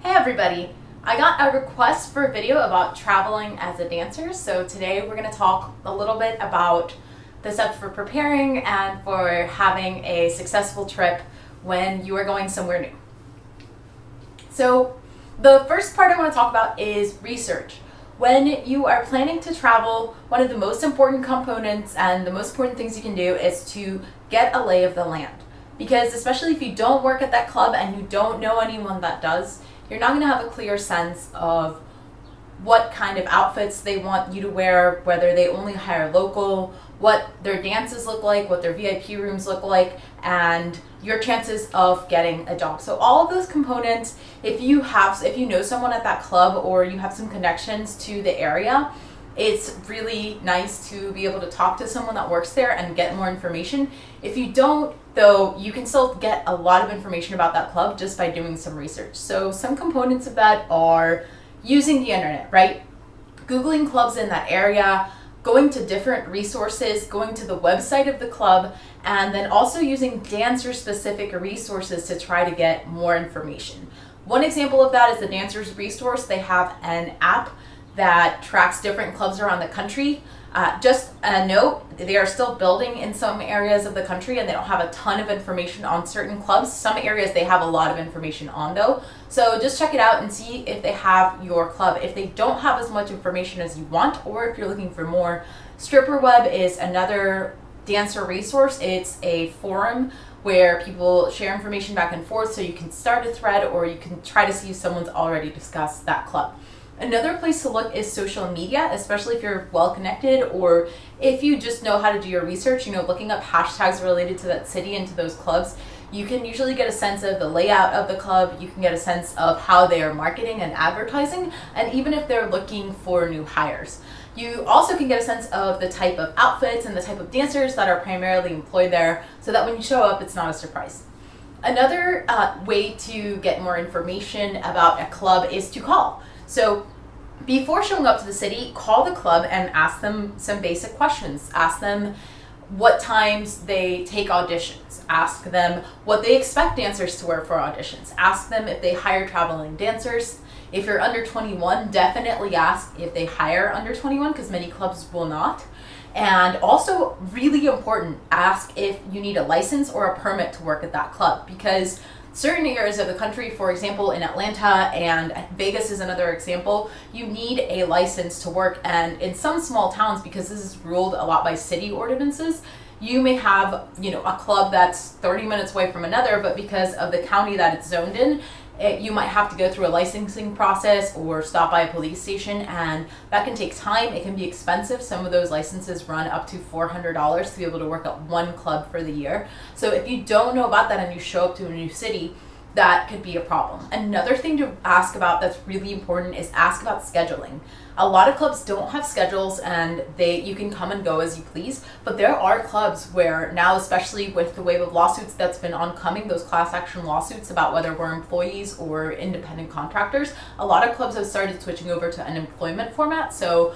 Hey everybody! I got a request for a video about traveling as a dancer, so today we're going to talk a little bit about the steps for preparing and for having a successful trip when you are going somewhere new. So the first part I want to talk about is research. When you are planning to travel, one of the most important components and the most important things you can do is to get a lay of the land. Because especially if you don't work at that club and you don't know anyone that does, you're not going to have a clear sense of what kind of outfits they want you to wear, whether they only hire local, what their dances look like, what their VIP rooms look like, and your chances of getting a job. So all of those components, if you know someone at that club or you have some connections to the area, it's really nice to be able to talk to someone that works there and get more information. If you don't, though, you can still get a lot of information about that club just by doing some research. So some components of that are using the internet, right? Googling clubs in that area, going to different resources, going to the website of the club, and then also using dancer-specific resources to try to get more information. One example of that is the Dancers Resource. They have an app that tracks different clubs around the country. Just a note, they are still building in some areas of the country and they don't have a ton of information on certain clubs. Some areas they have a lot of information on though. So just check it out and see if they have your club. If they don't have as much information as you want, or if you're looking for more, Stripper Web is another dancer resource. It's a forum where people share information back and forth, so you can start a thread or you can try to see if someone's already discussed that club. Another place to look is social media, especially if you're well connected or if you just know how to do your research, looking up hashtags related to that city and to those clubs. You can usually get a sense of the layout of the club, you can get a sense of how they are marketing and advertising, and even if they're looking for new hires. You also can get a sense of the type of outfits and the type of dancers that are primarily employed there, so that when you show up, it's not a surprise. Another way to get more information about a club is to call. So before showing up to the city, call the club and ask them some basic questions. Ask them what times they take auditions. Ask them what they expect dancers to wear for auditions. Ask them if they hire traveling dancers. If you're under 21, definitely ask if they hire under 21, because many clubs will not. And also, really important, ask if you need a license or a permit to work at that club, because certain areas of the country, for example in Atlanta, and Vegas is another example, you need a license to work. And in some small towns, because this is ruled a lot by city ordinances, you may have a club that's 30 minutes away from another, but because of the county that it's zoned in, you might have to go through a licensing process or stop by a police station, and that can take time. It can be expensive. Some of those licenses run up to $400 to be able to work at one club for the year. So if you don't know about that and you show up to a new city, that could be a problem. Another thing to ask about that's really important is ask about scheduling. A lot of clubs don't have schedules and you can come and go as you please, but there are clubs where now, especially with the wave of lawsuits that's been oncoming, those class action lawsuits about whether we're employees or independent contractors, a lot of clubs have started switching over to an employment format. So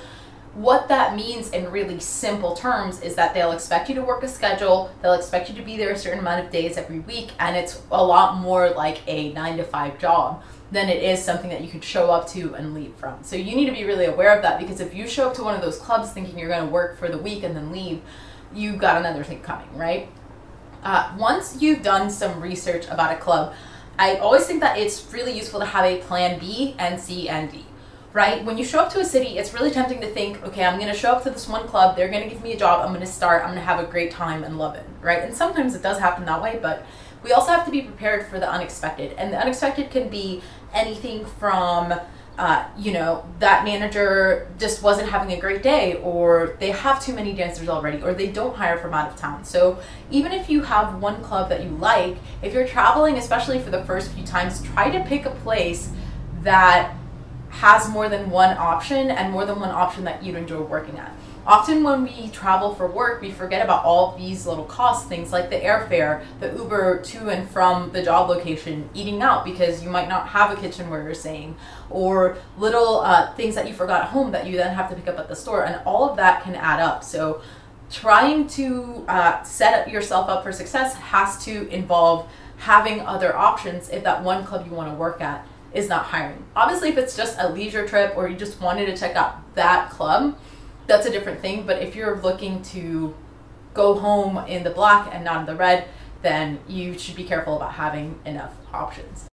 what that means in really simple terms is that they'll expect you to work a schedule, they'll expect you to be there a certain amount of days every week, and it's a lot more like a 9-to-5 job than it is something that you could show up to and leave from. So you need to be really aware of that, because if you show up to one of those clubs thinking you're going to work for the week and then leave, you've got another thing coming, right? Once you've done some research about a club, I always think that it's really useful to have a plan B and C and D. Right? When you show up to a city, it's really tempting to think, okay, I'm going to show up to this one club, they're going to give me a job, I'm going to start, I'm going to have a great time and love it, right? And sometimes it does happen that way, but we also have to be prepared for the unexpected. And the unexpected can be anything from, that manager just wasn't having a great day, or they have too many dancers already, or they don't hire from out of town. So even if you have one club that you like, if you're traveling, especially for the first few times, try to pick a place that has more than one option, and more than one option that you'd enjoy working at. Often when we travel for work, we forget about all these little costs, things like the airfare, the Uber to and from the job location, eating out because you might not have a kitchen where you're staying, or little things that you forgot at home that you then have to pick up at the store, and all of that can add up. So trying to set yourself up for success has to involve having other options if that one club you want to work at is not hiring. Obviously, if it's just a leisure trip or you just wanted to check out that club, that's a different thing. But if you're looking to go home in the black and not in the red, then you should be careful about having enough options.